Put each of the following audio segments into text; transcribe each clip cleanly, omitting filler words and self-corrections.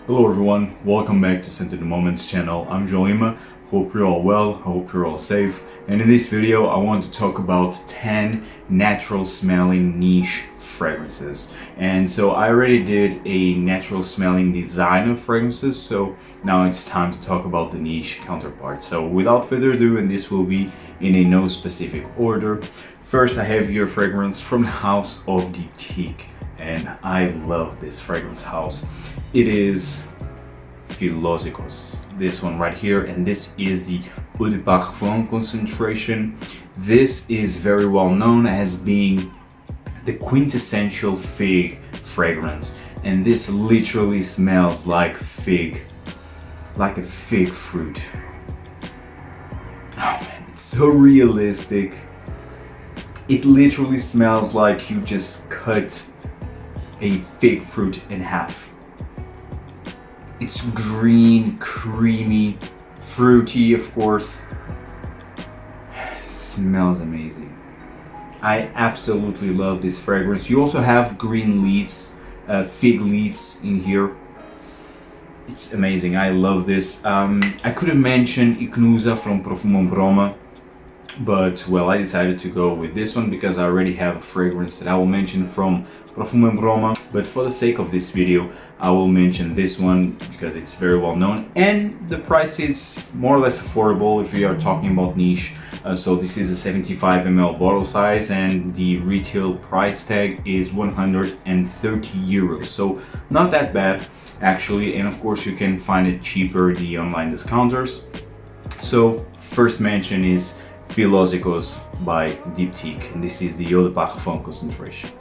Hello everyone, welcome back to Scent in the Moments channel. I'm Joima, hope you're all well, hope you're all safe. And in this video I want to talk about 10 natural smelling niche fragrances. And so I already did a natural smelling design of fragrances, so now it's time to talk about the niche counterpart. So without further ado, and this will be in a no specific order. First I have here a fragrance from the house of Diptyque. And I love this fragrance house. It is Philosykos, this one right here, and this is the Eau de Parfum concentration. This is very well known as being the quintessential fig fragrance, and this literally smells like fig, like a fig fruit. Oh man, it's so realistic. It literally smells like you just cut a fig fruit in half. It's green, creamy, fruity, of course. Smells amazing. I absolutely love this fragrance. You also have green leaves, fig leaves in here. It's amazing. I love this. I could have mentioned Ichnusa from Profumum Roma, but well, I decided to go with this one because I already have a fragrance that I will mention from Profumum Roma. But for the sake of this video, I will mention this one because it's very well known and the price is more or less affordable if we are talking about niche. So this is a 75 ml bottle size and the retail price tag is 130 euros. So not that bad actually, and of course you can find it cheaper the online discounters. So first mention is Philosykos by Diptyque, and this is the Eau de Parfum concentration.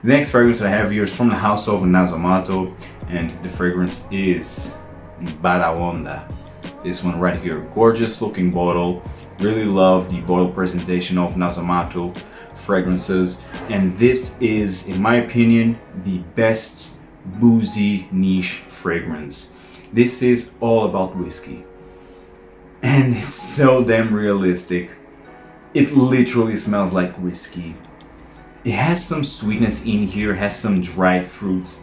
The next fragrance I have here is from the house of Nasomatto, and the fragrance is Baraonda. This one right here, gorgeous looking bottle. Really love the bottle presentation of Nasomatto fragrances, and this is, in my opinion, the best boozy niche fragrance. This is all about whiskey. And it's so damn realistic. It literally smells like whiskey. It has some sweetness in here, has some dried fruits.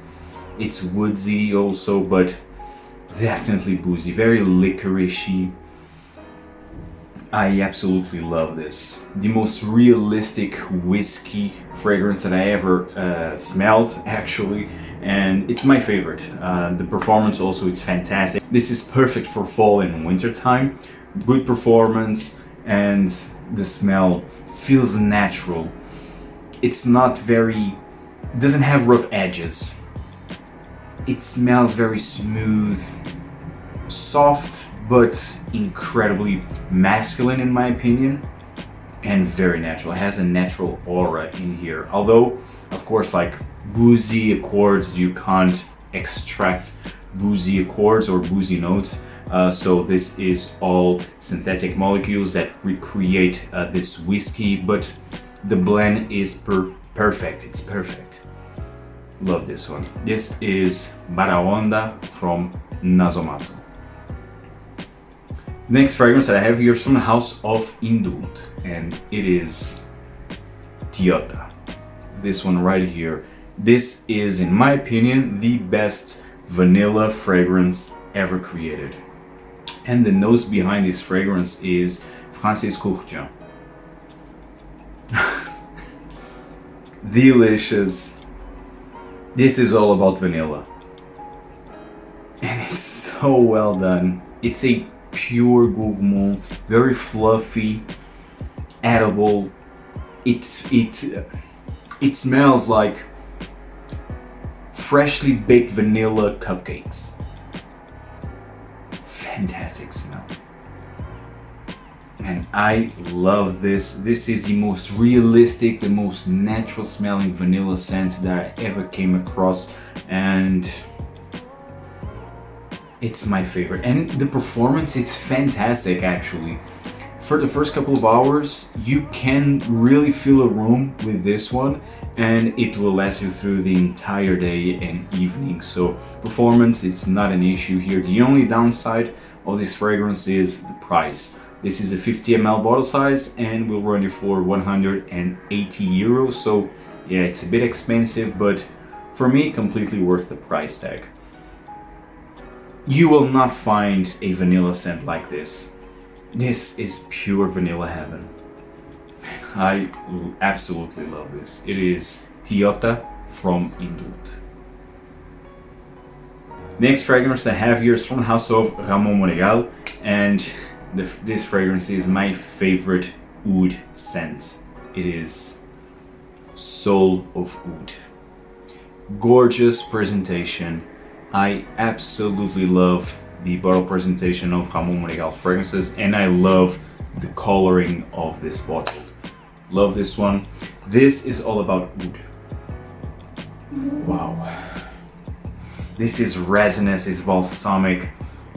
It's woodsy also, but definitely boozy, very licoricey. I absolutely love this. The most realistic whiskey fragrance that I ever smelled, actually, and it's my favorite. The performance also, it's fantastic. This is perfect for fall and winter time. Good performance, and the smell feels natural. It's not very, doesn't have rough edges. It smells very smooth, soft, but incredibly masculine in my opinion, and very natural. It has a natural aura in here. Although, of course, like boozy accords, you can't extract boozy accords or boozy notes. So this is all synthetic molecules that recreate this whiskey, but the blend is perfect. It's perfect. Love this one. This is Baraonda from Nasomatto. Next fragrance that I have here is from the house of Indult, and it is Tiota. This one right here. This is, in my opinion, the best vanilla fragrance ever created. And the nose behind this fragrance is Francisco. Delicious. This is all about vanilla. And it's so well done. It's a pure gourmand, very fluffy, edible. It smells like freshly baked vanilla cupcakes. Fantastic smell. And I love this. This is the most realistic, the most natural smelling vanilla scent that I ever came across, and it's my favorite. And the performance, it's fantastic actually. For the first couple of hours, you can really fill a room with this one, and it will last you through the entire day and evening. So performance, it's not an issue here. The only downside of this fragrance is the price. This is a 50 ml bottle size and will run you for 180 euros. So yeah, it's a bit expensive, but for me, completely worth the price tag. You will not find a vanilla scent like this. This is pure vanilla heaven. I absolutely love this. It is Tiota from Indult. Next fragrance I have here is from the house of Ramon Monegal, and this fragrance is my favorite oud scent. It is Soul of Oud. Gorgeous presentation. I absolutely love the bottle presentation of Ramon Monegal fragrances, and I love the coloring of this bottle. Love this one. This is all about oud. Wow. This is resinous, it's balsamic,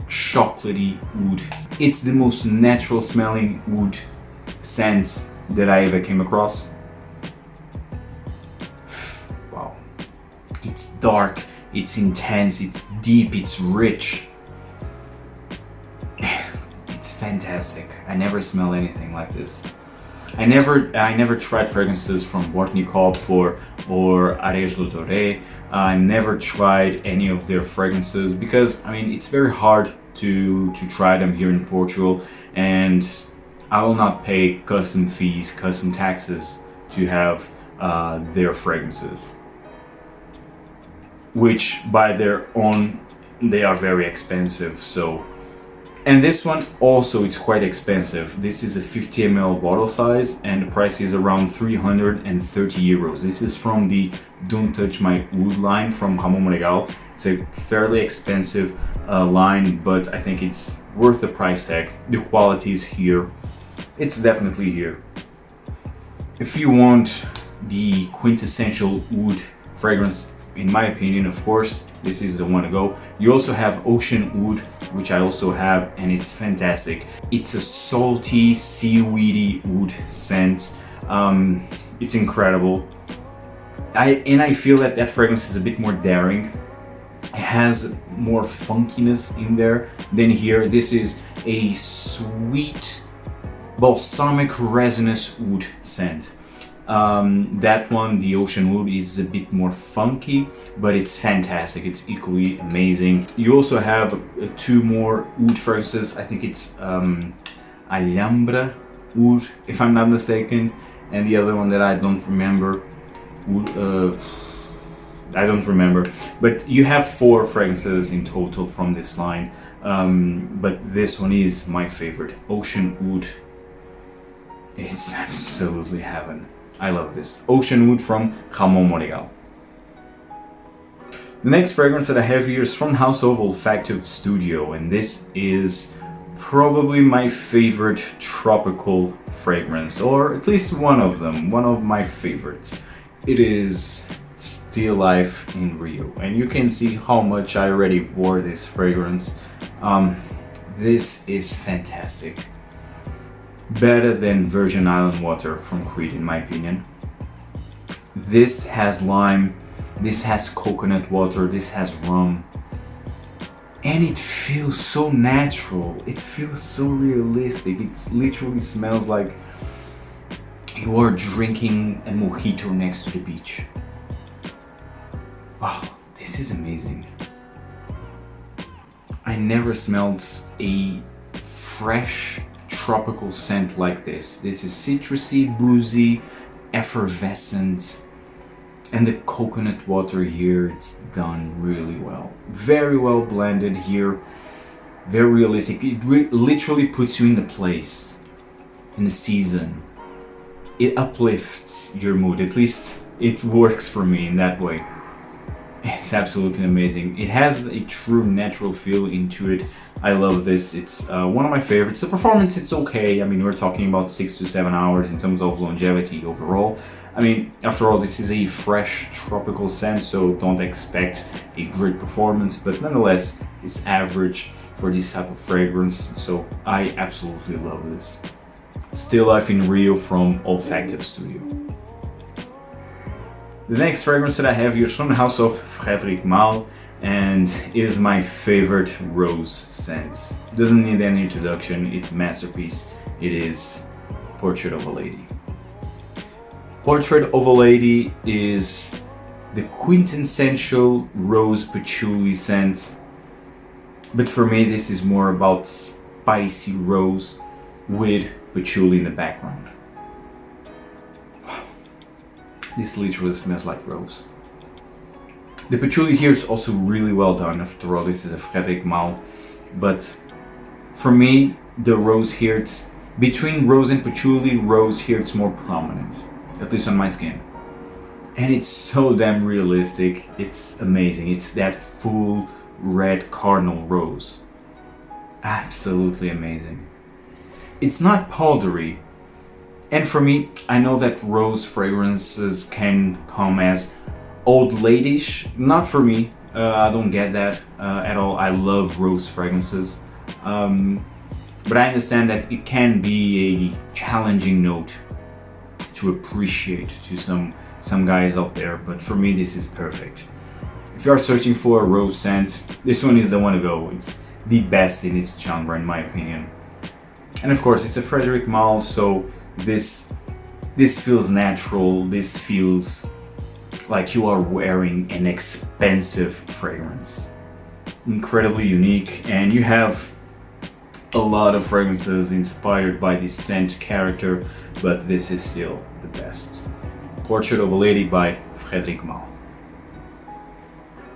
chocolatey oud. It's the most natural smelling oud scent that I ever came across. Wow. It's dark, it's intense, it's deep, it's rich. It's fantastic. I never smelled anything like this. I never tried fragrances from Botanicope or Areias do Doré. I never tried any of their fragrances because, I mean, it's very hard to try them here in Portugal, and I will not pay custom fees, custom taxes to have their fragrances, which by their own, they are very expensive. So, and this one also, it's quite expensive. This is a 50 ml bottle size and the price is around 330 euros. This is from the Don't Touch My Oud line from Ramon Monegal. It's a fairly expensive line, but I think it's worth the price tag. The quality is here. It's definitely here. If you want the quintessential oud fragrance, in my opinion, of course, this is the one to go. You also have Ocean Oud, which I also have, and it's fantastic. It's a salty, seaweedy oud scent. It's incredible. I feel that fragrance is a bit more daring. It has more funkiness in there than here. This is a sweet, balsamic, resinous oud scent. That one, the Ocean Oud, is a bit more funky, but it's fantastic. It's equally amazing. You also have two more oud fragrances. I think it's Alhambra Oud, if I'm not mistaken, and the other one that I don't remember. I don't remember, but you have 4 fragrances in total from this line, but this one is my favorite, Ocean Oud. It's absolutely heaven. I love this. Ocean Oud from Ramon Monegal. The next fragrance that I have here is from the house of Olfactive Studio, and this is probably my favorite tropical fragrance, or at least one of them, one of my favorites. It is Still Life in Rio, and you can see how much I already wore this fragrance. This is fantastic. Better than Virgin Island water from Crete, in my opinion. This has lime, this has coconut water, this has rum, and it feels so natural. It feels so realistic. It literally smells like you are drinking a mojito next to the beach. Wow, this is amazing. I never smelled a fresh tropical scent like this. This is citrusy, boozy, effervescent, and the coconut water here, it's done really well. Very well blended here, very realistic. It literally puts you in the place, in the season. It uplifts your mood, at least it works for me in that way. It's absolutely amazing. It has a true natural feel into it. I love this. It's one of my favorites. The performance, it's okay. I mean, we're talking about 6 to 7 hours in terms of longevity overall. I mean, after all, this is a fresh tropical scent, so don't expect a great performance, but nonetheless, it's average for this type of fragrance, so I absolutely love this. Still Life in Rio from Olfactive Studio. The next fragrance that I have here is from the house of Frederic Malle, and is my favorite rose scent. Doesn't need any introduction, it's a masterpiece. It is Portrait of a Lady. Portrait of a Lady is the quintessential rose patchouli scent. But for me, this is more about spicy rose with patchouli in the background. This literally smells like rose. The patchouli here is also really well done. After all, this is a Frederic Malle. But for me, the rose here, it's between rose and patchouli, rose here it's more prominent, at least on my skin. And it's so damn realistic. It's amazing. It's that full red cardinal rose. Absolutely amazing. It's not powdery. And for me, I know that rose fragrances can come as old ladish. Not for me. I don't get that at all. I love rose fragrances. But I understand that it can be a challenging note to appreciate to some guys out there. But for me, this is perfect. If you are searching for a rose scent, this one is the one to go. It's the best in its genre, in my opinion. And of course, it's a Frederic Malle, so this feels natural. This feels like you are wearing an expensive fragrance. Incredibly unique, and you have a lot of fragrances inspired by this scent character, but this is still the best. Portrait of a Lady by Frederic Malle.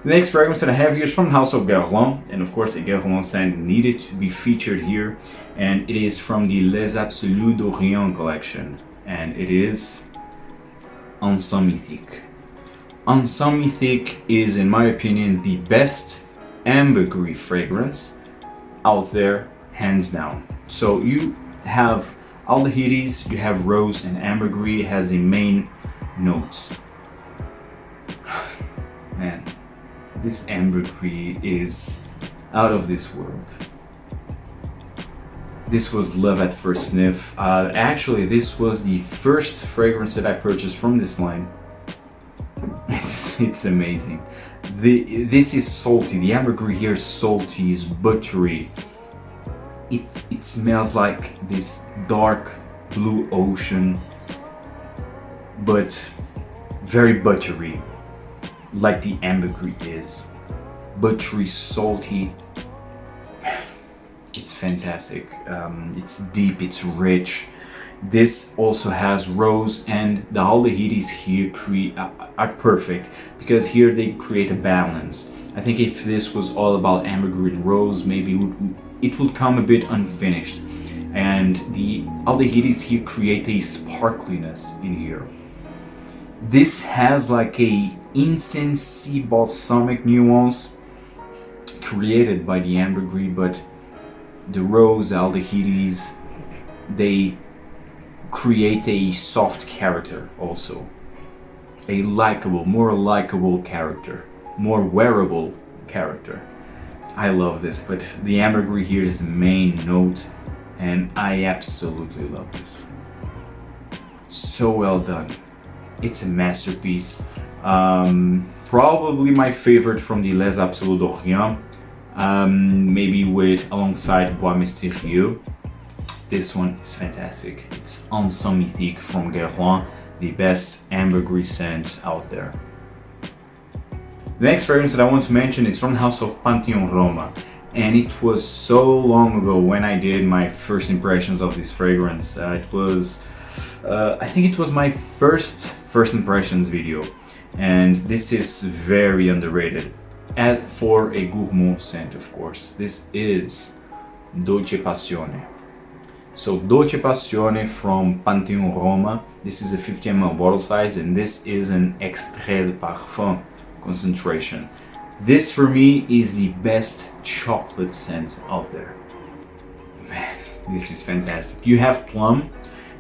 The next fragrance that I have here is from the house of Guerlain, and of course the Guerlain scent needed to be featured here, and it is from the Les Absolus d'Orient collection, and it is Ensemble Mythique. Ensemble Mythique is, in my opinion, the best ambergris fragrance out there, hands down. So you have aldehydes, you have rose, and ambergris has the main notes. Man, this ambergris is out of this world. This was love at first sniff. Actually, this was the first fragrance that I purchased from this line. It's amazing. This is salty. The ambergris here is salty, is buttery. It smells like this dark blue ocean, but very buttery, like the ambergris is. Buttery, salty. It's fantastic. It's deep, it's rich. This also has rose, and the aldehydes here are perfect because here they create a balance. I think if this was all about ambergris and rose, maybe it would come a bit unfinished. And the aldehydes here create a sparkliness in here. This has like a incensey balsamic nuance created by the ambergris, but the rose aldehydes, they create a soft character also. A more likable character, more wearable character. I love this, but the ambergris here is the main note, and I absolutely love this. So well done. It's a masterpiece. Probably my favorite from the Les Absolus d'Orient. Maybe alongside Bois Mystérieux. This one is fantastic. It's Ensemble Mythique from Guerlain, the best ambergris scent out there. The next fragrance that I want to mention is from the house of Pantheon Roma, and it was so long ago when I did my first impressions of this fragrance. I think it was my first impressions video, and this is very underrated. As for a gourmand scent, of course, this is Dolce Passione. So Dolce Passione from Pantheon Roma. This is a 50 ml bottle size, and this is an extrait de parfum concentration. This for me is the best chocolate scent out there. Man, this is fantastic. You have plum,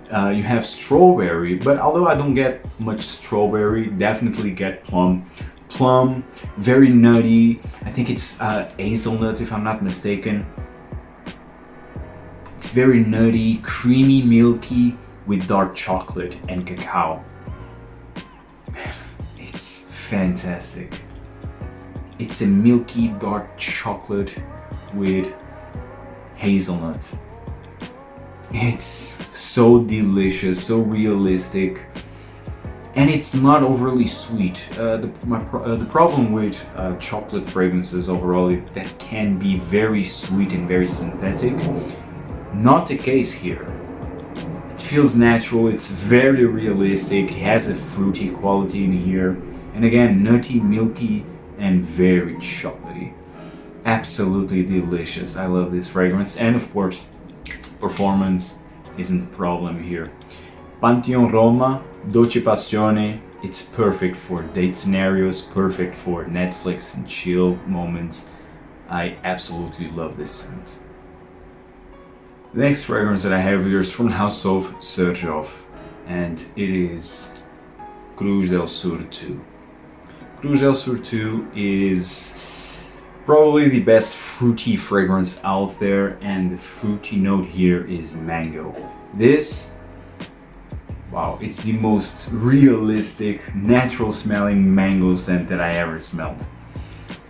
you have strawberry, but although I don't get much strawberry, definitely get plum. Plum, very nutty. I think it's hazelnut if I'm not mistaken. It's very nutty, creamy, milky with dark chocolate and cacao. It's fantastic. It's a milky dark chocolate with hazelnut. It's so delicious, so realistic, and it's not overly sweet. The problem with chocolate fragrances overall is that can be very sweet and very synthetic. Not the case here. It feels natural, it's very realistic, has a fruity quality in here, and again, nutty, milky, and very chocolatey. Absolutely delicious. I love this fragrance, and of course, performance isn't the problem here. Pantheon Roma, Dolce Passione, it's perfect for date scenarios, perfect for Netflix and chill moments. I absolutely love this scent. The next fragrance that I have here is from the house of Xerjoff, and it is Cruz del Sur 2. Cruz del Sur 2 is probably the best fruity fragrance out there, and the fruity note here is mango. This, wow, it's the most realistic, natural smelling mango scent that I ever smelled.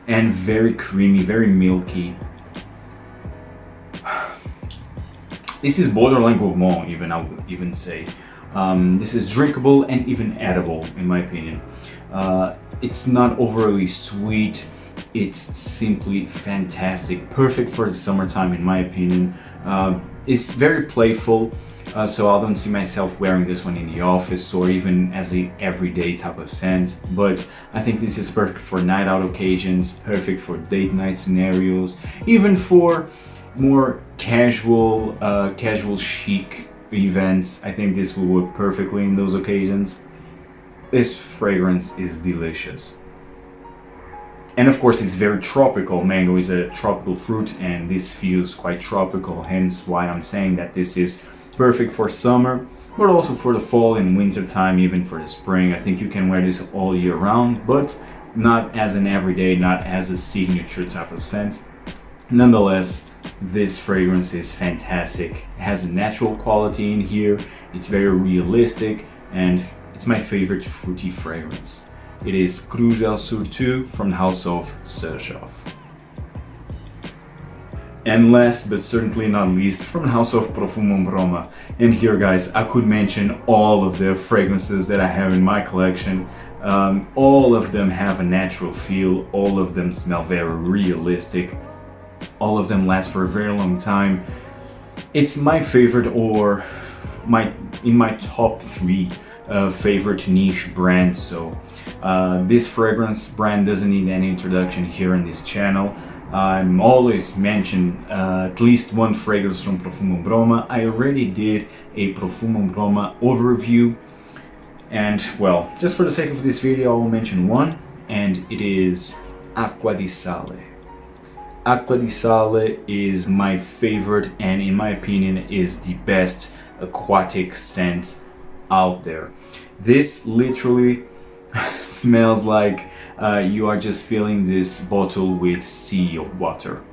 And very creamy, very milky. This is borderline gourmand, even I would even say. This is drinkable and even edible, in my opinion. It's not overly sweet. It's simply fantastic, perfect for the summertime, in my opinion. It's very playful, so I don't see myself wearing this one in the office or even as a everyday type of scent. But I think this is perfect for night out occasions, perfect for date night scenarios, even for more casual chic events. I think this will work perfectly in those occasions. This fragrance is delicious. And of course, it's very tropical. Mango is a tropical fruit, and this feels quite tropical, hence why I'm saying that this is perfect for summer, but also for the fall and winter time, even for the spring. I think you can wear this all year round, but not as an everyday, not as a signature type of scent. Nonetheless, this fragrance is fantastic. It has a natural quality in here, it's very realistic, and it's my favorite fruity fragrance. It is Cruz del Sur 2 from the house of Xerjoff. And last but certainly not least, from the house of Profumum Roma. And here, guys, I could mention all of the fragrances that I have in my collection. All of them have a natural feel, all of them smell very realistic, all of them last for a very long time. It's my favorite, or in my top 3 favorite niche brands. So this fragrance brand doesn't need any introduction here in this channel. I'm always mention at least one fragrance from Profumum Roma. I already did a Profumum Roma overview, and well, just for the sake of this video, I will mention one, and it is Acqua di Sale. Acqua di Sale is my favorite, and in my opinion is the best aquatic scent out there. This literally smells like you are just filling this bottle with sea water.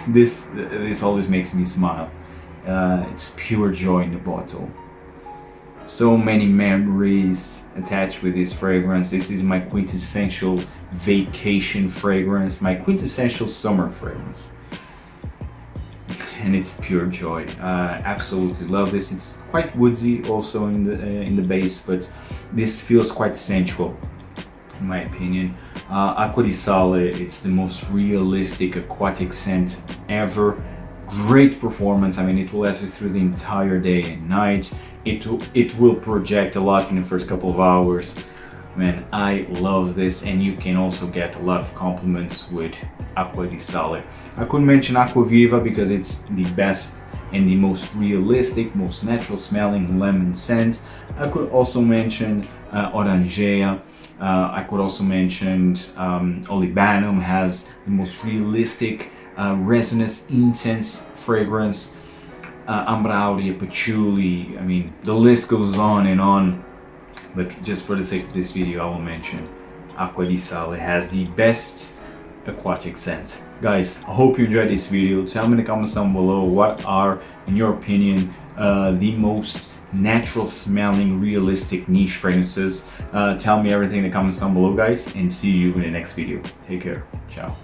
This always makes me smile. It's pure joy in the bottle. So many memories attached with this fragrance. This is my quintessential vacation fragrance, my quintessential summer fragrance. And it's pure joy. Absolutely love this. It's quite woodsy also in the base, but this feels quite sensual, in my opinion. Acqua di Sale, it's the most realistic aquatic scent ever. Great performance. I mean, it will last you through the entire day and night. It will project a lot in the first couple of hours. Man, I love this, and you can also get a lot of compliments with Acqua di Sale. I couldn't mention Acqua Viva because it's the best and the most realistic, most natural smelling lemon scent. I could also mention Orangea. I could also mention Olibanum has the most realistic resinous incense fragrance. Ambra Aurea, Patchouli, I mean, the list goes on and on. But just for the sake of this video, I will mention Acqua di Sale has the best aquatic scent. Guys, I hope you enjoyed this video. Tell me in the comments down below what are, in your opinion, the most natural smelling, realistic niche fragrances. Tell me everything in the comments down below, guys, and see you in the next video. Take care. Ciao.